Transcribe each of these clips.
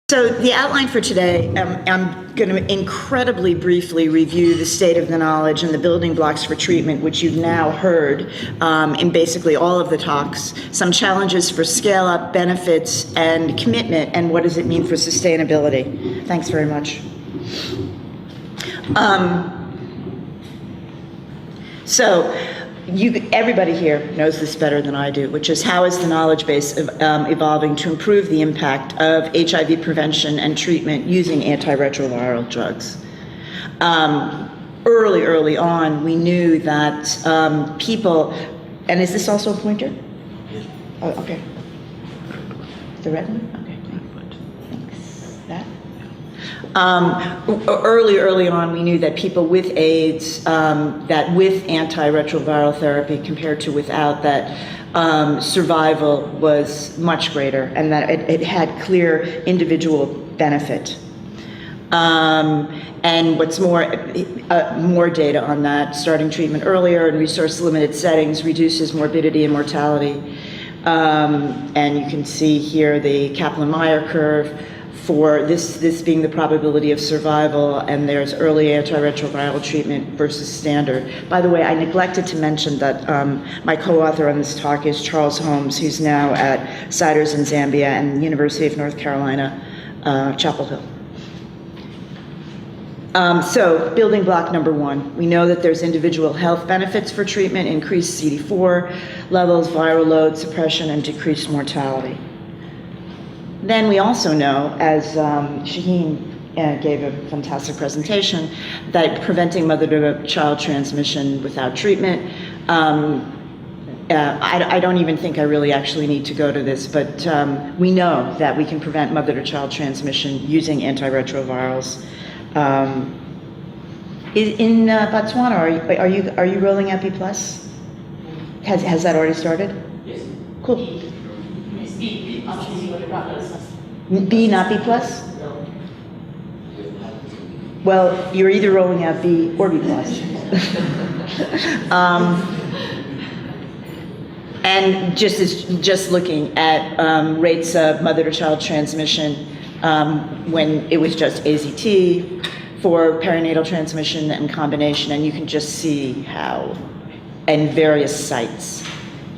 So the outline for today, I'm going to incredibly briefly review the state of the knowledge and the building blocks for treatment, which you've now heard in basically all of the talks, some challenges for scale-up, benefits, and commitment, and what does it mean for sustainability. Thanks very much. Everybody here knows this better than I do, which is how is the knowledge base evolving to improve the impact of HIV prevention and treatment using antiretroviral drugs. Early on, we knew that people, and is this also a pointer? Yes. Oh, okay. The red one? Okay. Thanks. That? Early on, we knew that people with AIDS, that with antiretroviral therapy compared to without, that survival was much greater and that it had clear individual benefit. And what's more data on that, starting treatment earlier in resource-limited settings reduces morbidity and mortality. And you can see here the Kaplan-Meier curve for this being the probability of survival, and there's early antiretroviral treatment versus standard. By the way, I neglected to mention that my co-author on this talk is Charles Holmes, who's now at Siders in Zambia and the University of North Carolina, Chapel Hill. So building block number one, we know that there's individual health benefits for treatment, increased CD4 levels, viral load suppression, and decreased mortality. Then we also know, as Shaheen gave a fantastic presentation, that preventing mother-to-child transmission without treatment, I don't even think I really actually need to go to this, but we know that we can prevent mother-to-child transmission using antiretrovirals. In Botswana, are you rolling out B+? Has that already started? Yes. Cool. B, not B+? Well, you're either rolling out B or B+. And just looking at rates of mother-to-child transmission when it was just AZT, for perinatal transmission and combination, and you can just see how, in various sites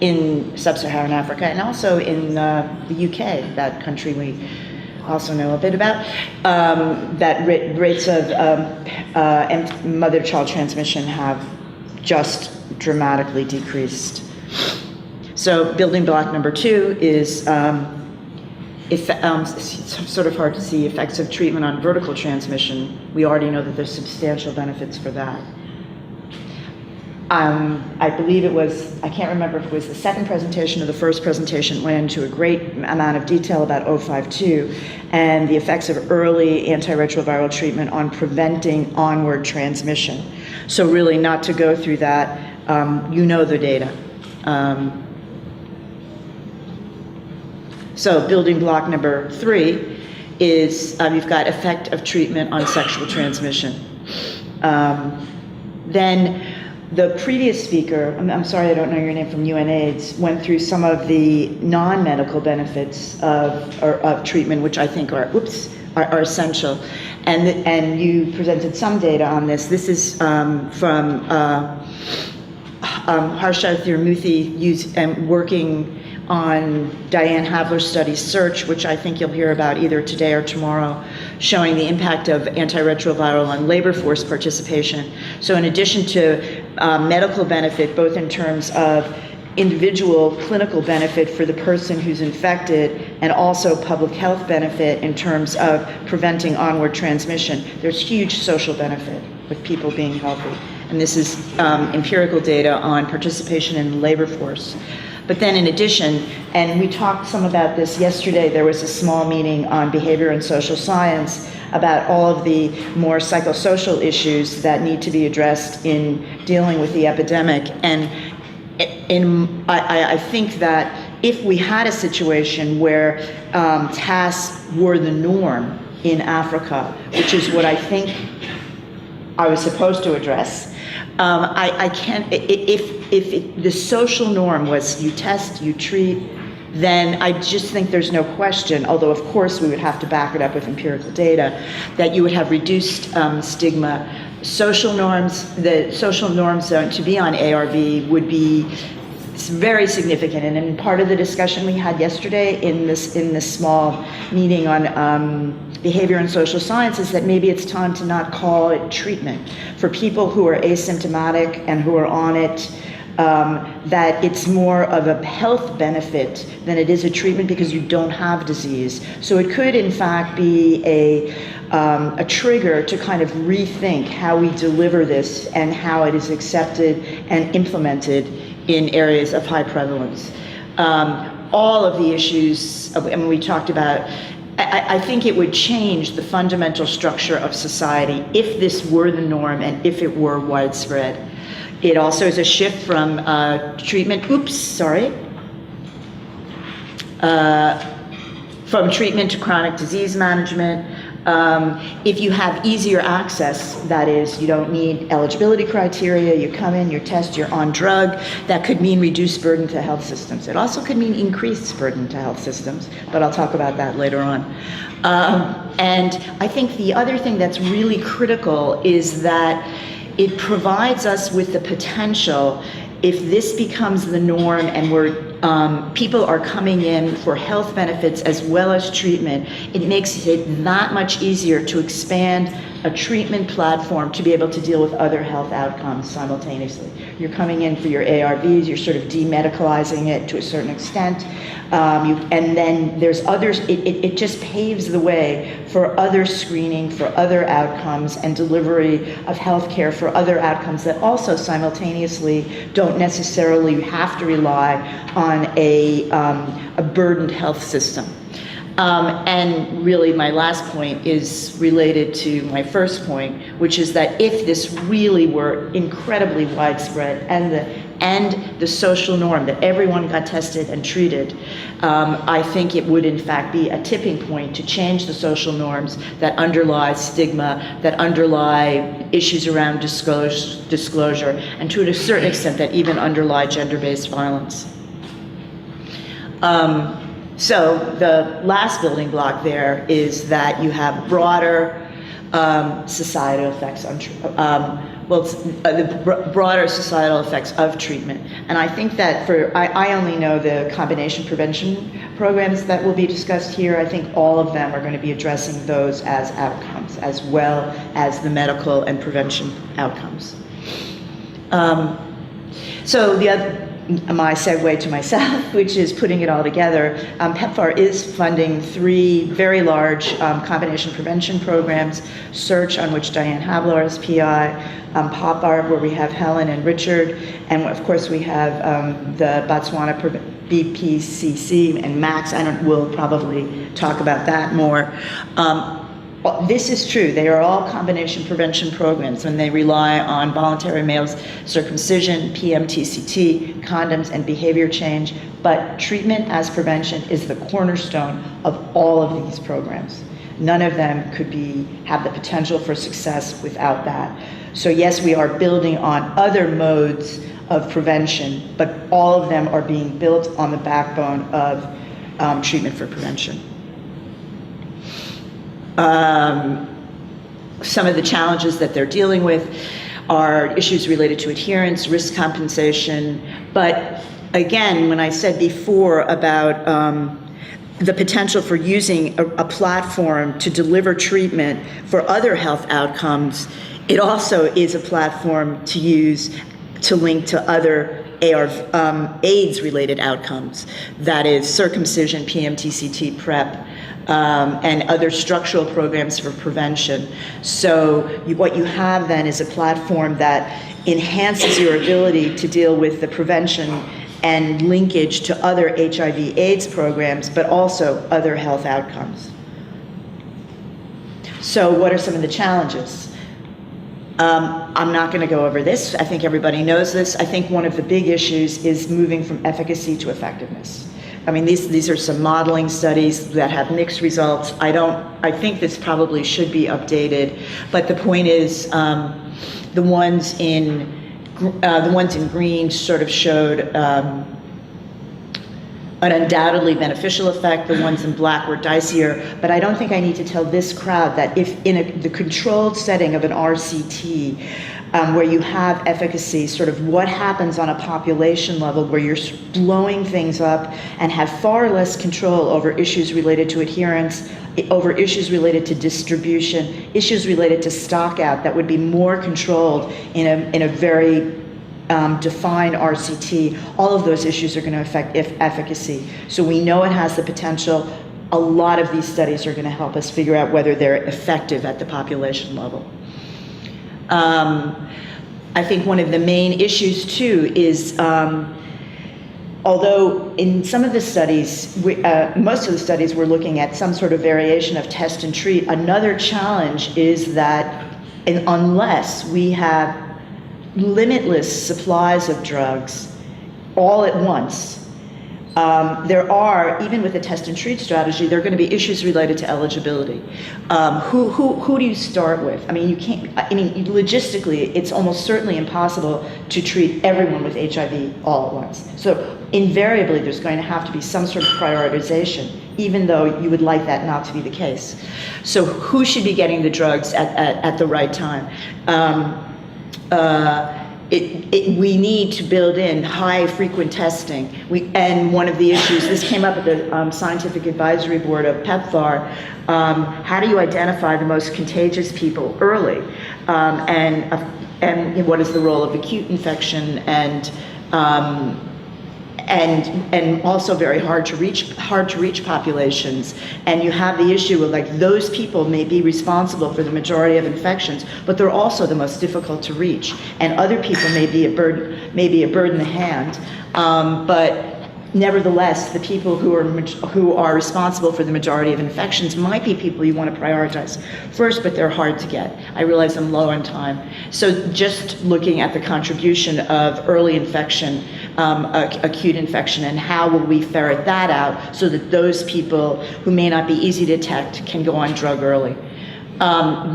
in sub-Saharan Africa and also in the UK, that country we also know a bit about, that rates of mother-to-child transmission have just dramatically decreased. So building block number two is it's sort of hard to see effects of treatment on vertical transmission. We already know that there's substantial benefits for that. I believe it was, I can't remember if it was the second presentation or the first presentation, went into a great amount of detail about 052 and the effects of early antiretroviral treatment on preventing onward transmission. So really not to go through that, you know the data. So building block number three is you've got effect of treatment on sexual transmission. Then the previous speaker, I'm sorry I don't know your name, from UNAIDS, went through some of the non-medical benefits of treatment, which I think are essential. And you presented some data on this. This is from Harsha Thirumurthy working on Diane Havler's study SEARCH, which I think you'll hear about either today or tomorrow, showing the impact of antiretroviral on labor force participation. So in addition to medical benefit, both in terms of individual clinical benefit for the person who's infected and also public health benefit in terms of preventing onward transmission, there's huge social benefit with people being healthy. And this is empirical data on participation in the labor force. But then in addition, and we talked some about this yesterday, there was a small meeting on behavior and social science about all of the more psychosocial issues that need to be addressed in dealing with the epidemic. And I think that if we had a situation where TasP were the norm in Africa, which is what I think I was supposed to address, I can't, if the social norm was you test, you treat, then I just think there's no question, although of course we would have to back it up with empirical data, that you would have reduced stigma. Social norms, the social norms to be on ARB would be very significant. And in part of the discussion we had yesterday in this small meeting on behavior and social sciences, that maybe it's time to not call it treatment. For people who are asymptomatic and who are on it, that it's more of a health benefit than it is a treatment, because you don't have disease. So it could in fact be a trigger to kind of rethink how we deliver this and how it is accepted and implemented in areas of high prevalence. All of the issues, we talked about, I think it would change the fundamental structure of society if this were the norm and if it were widespread. It also is a shift from from treatment to chronic disease management. If you have easier access, that is, you don't need eligibility criteria, you come in, you test, you're on drug, that could mean reduced burden to health systems. It also could mean increased burden to health systems, but I'll talk about that later on. And I think the other thing that's really critical is that it provides us with the potential, if this becomes the norm and people are coming in for health benefits as well as treatment, it makes it that much easier to expand a treatment platform to be able to deal with other health outcomes simultaneously. You're coming in for your ARVs, you're sort of demedicalizing it to a certain extent, and then there's others. It just paves the way for other screening, for other outcomes, and delivery of health care for other outcomes that also simultaneously don't necessarily have to rely on a burdened health system. And really my last point is related to my first point, which is that if this really were incredibly widespread and the social norm that everyone got tested and treated, I think it would in fact be a tipping point to change the social norms that underlie stigma, that underlie issues around disclosure, and to a certain extent that even underlie gender-based violence. So the last building block there is that you have broader societal effects on the broader societal effects of treatment. And I think that I only know the combination prevention programs that will be discussed here. I think all of them are going to be addressing those as outcomes, as well as the medical and prevention outcomes. So my segue to myself, which is putting it all together. PEPFAR is funding 3 very large combination prevention programs: SEARCH, on which Diane Havlar is PI, POPAR, where we have Helen and Richard, and of course we have the Botswana BPCC and Max. We'll probably talk about that more. This is true. They are all combination prevention programs, and they rely on voluntary male circumcision, PMTCT, condoms, and behavior change. But treatment as prevention is the cornerstone of all of these programs. None of them could have the potential for success without that. So yes, we are building on other modes of prevention, but all of them are being built on the backbone of treatment for prevention. Some of the challenges that they're dealing with are issues related to adherence, risk compensation, but again, when I said before about the potential for using a platform to deliver treatment for other health outcomes, it also is a platform to use to link to other AIDS-related outcomes, that is circumcision, PMTCT, PrEP, and other structural programs for prevention. So what you have then is a platform that enhances your ability to deal with the prevention and linkage to other HIV/AIDS programs, but also other health outcomes. So what are some of the challenges? I'm not going to go over this. I think everybody knows this. I think one of the big issues is moving from efficacy to effectiveness. I mean, these are some modeling studies that have mixed results. I think this probably should be updated, but the point is, the ones in green sort of showed an undoubtedly beneficial effect. The ones in black were dicier, but I don't think I need to tell this crowd that if in the controlled setting of an RCT, where you have efficacy, sort of what happens on a population level where you're blowing things up and have far less control over issues related to adherence, over issues related to distribution, issues related to stock out that would be more controlled in a very defined RCT. All of those issues are going to affect efficacy. So we know it has the potential. A lot of these studies are going to help us figure out whether they're effective at the population level. I think one of the main issues too is, although in some of the studies, most of the studies we're looking at some sort of variation of test and treat, another challenge is that unless we have limitless supplies of drugs all at once, there are, even with a test and treat strategy, there are going to be issues related to eligibility. Who do you start with? I mean, you can't, I mean, logistically, it's almost certainly impossible to treat everyone with HIV all at once. So invariably, there's going to have to be some sort of prioritization, even though you would like that not to be the case. So who should be getting the drugs at the right time? We need to build in high frequent testing. And one of the issues, this came up at the Scientific Advisory Board of PEPFAR, how do you identify the most contagious people early? And what is the role of acute infection and also very hard to reach populations. And you have the issue of like those people may be responsible for the majority of infections, but they're also the most difficult to reach. And other people may be a bird in the hand, but nevertheless, the people who are responsible for the majority of infections might be people you want to prioritize first, but they're hard to get. I realize I'm low on time. So just looking at the contribution of early infection, acute infection, and how will we ferret that out so that those people who may not be easy to detect can go on drug early.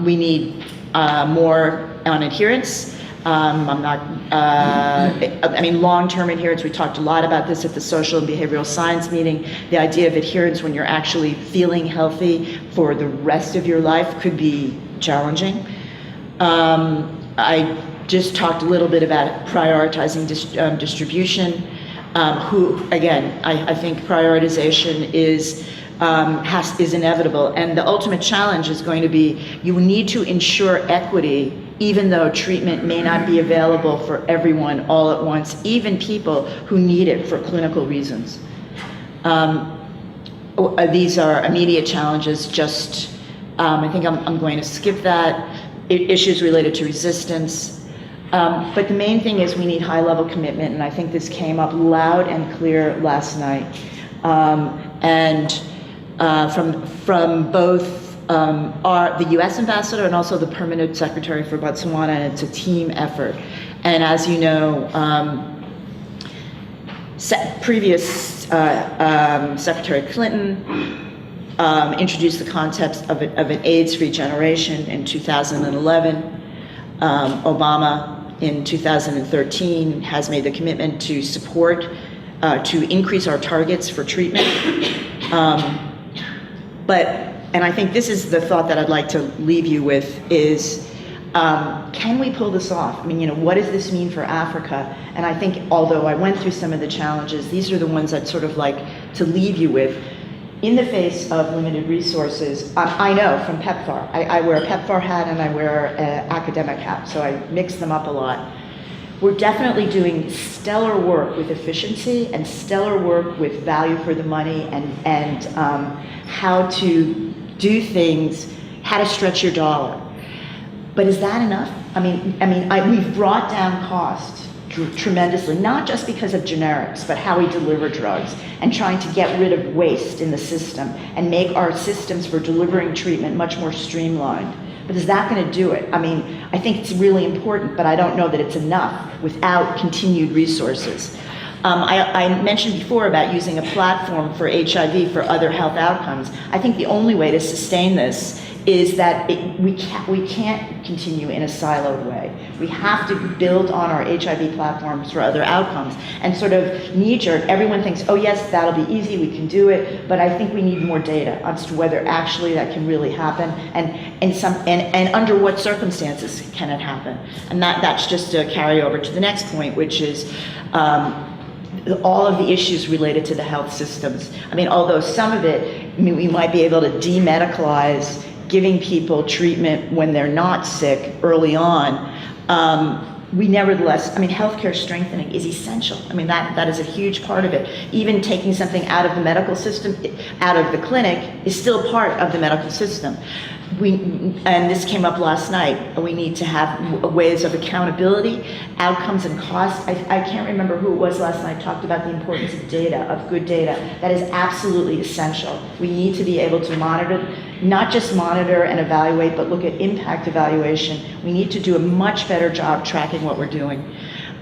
We need more on adherence. I mean, long-term adherence, we talked a lot about this at the social and behavioral science meeting. The idea of adherence when you're actually feeling healthy for the rest of your life could be challenging. I just talked a little bit about prioritizing distribution. I think prioritization is inevitable, and the ultimate challenge is going to be you need to ensure equity, even though treatment may not be available for everyone all at once, even people who need it for clinical reasons. These are immediate challenges. Just I think I'm going to skip that. Issues related to resistance. But the main thing is we need high-level commitment, and I think this came up loud and clear last night. From both the U.S. ambassador and also the permanent secretary for Botswana, and it's a team effort. And as you know, previous Secretary Clinton introduced the concept of an AIDS-free generation in 2011. Obama in 2013 has made the commitment to support, to increase our targets for treatment. And I think this is the thought that I'd like to leave you with is, can we pull this off? I mean, what does this mean for Africa? And I think, although I went through some of the challenges, these are the ones I'd sort of like to leave you with. In the face of limited resources, I know from PEPFAR, I wear a PEPFAR hat and I wear an academic hat, so I mix them up a lot. We're definitely doing stellar work with efficiency and stellar work with value for the money and how to do things, how to stretch your dollar. But is that enough? We've brought down cost tremendously, not just because of generics, but how we deliver drugs and trying to get rid of waste in the system and make our systems for delivering treatment much more streamlined. But is that going to do it? I think it's really important, but I don't know that it's enough without continued resources. I mentioned before about using a platform for HIV for other health outcomes. I think the only way to sustain this is that we can't continue in a siloed way. We have to build on our HIV platforms for other outcomes. And sort of knee-jerk, everyone thinks, oh yes, that'll be easy, we can do it, but I think we need more data as to whether actually that can really happen, and under what circumstances can it happen. And that's just a carryover to the next point, which is all of the issues related to the health systems. I mean, although some of it, I mean, we might be able to demedicalize giving people treatment when they're not sick early on, we nevertheless, I mean, healthcare strengthening is essential. I mean, that is a huge part of it. Even taking something out of the medical system, out of the clinic, is still part of the medical system. And this came up last night, we need to have ways of accountability, outcomes and costs. I can't remember who it was last night talked about the importance of data, of good data. That is absolutely essential. We need to be able to monitor, not just monitor and evaluate, but look at impact evaluation. We need to do a much better job tracking what we're doing.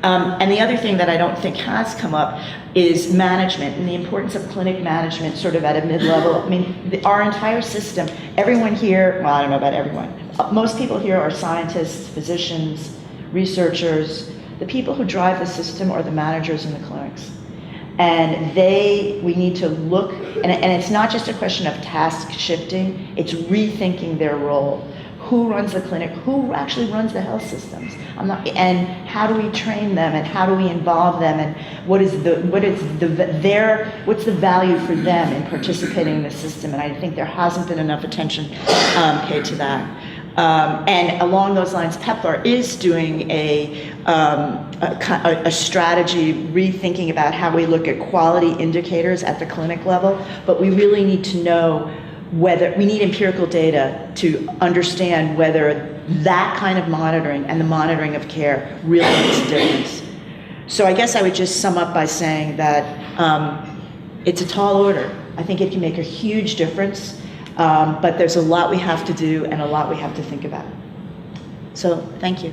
And the other thing that I don't think has come up is management and the importance of clinic management sort of at a mid-level. I mean, our entire system, everyone here, well, I don't know about everyone, most people here are scientists, physicians, researchers. The people who drive the system are the managers in the clinics. And we need to look, and it's not just a question of task shifting, it's rethinking their role. Who runs the clinic? Who actually runs the health systems? And how do we train them? And how do we involve them? And what's the value for them in participating in the system? And I think there hasn't been enough attention paid to that. And along those lines, PEPFAR is doing a strategy, rethinking about how we look at quality indicators at the clinic level. But we really need to know whether we need empirical data to understand whether that kind of monitoring and the monitoring of care really makes a difference. So I guess I would just sum up by saying that it's a tall order. I think it can make a huge difference, but there's a lot we have to do and a lot we have to think about. So thank you.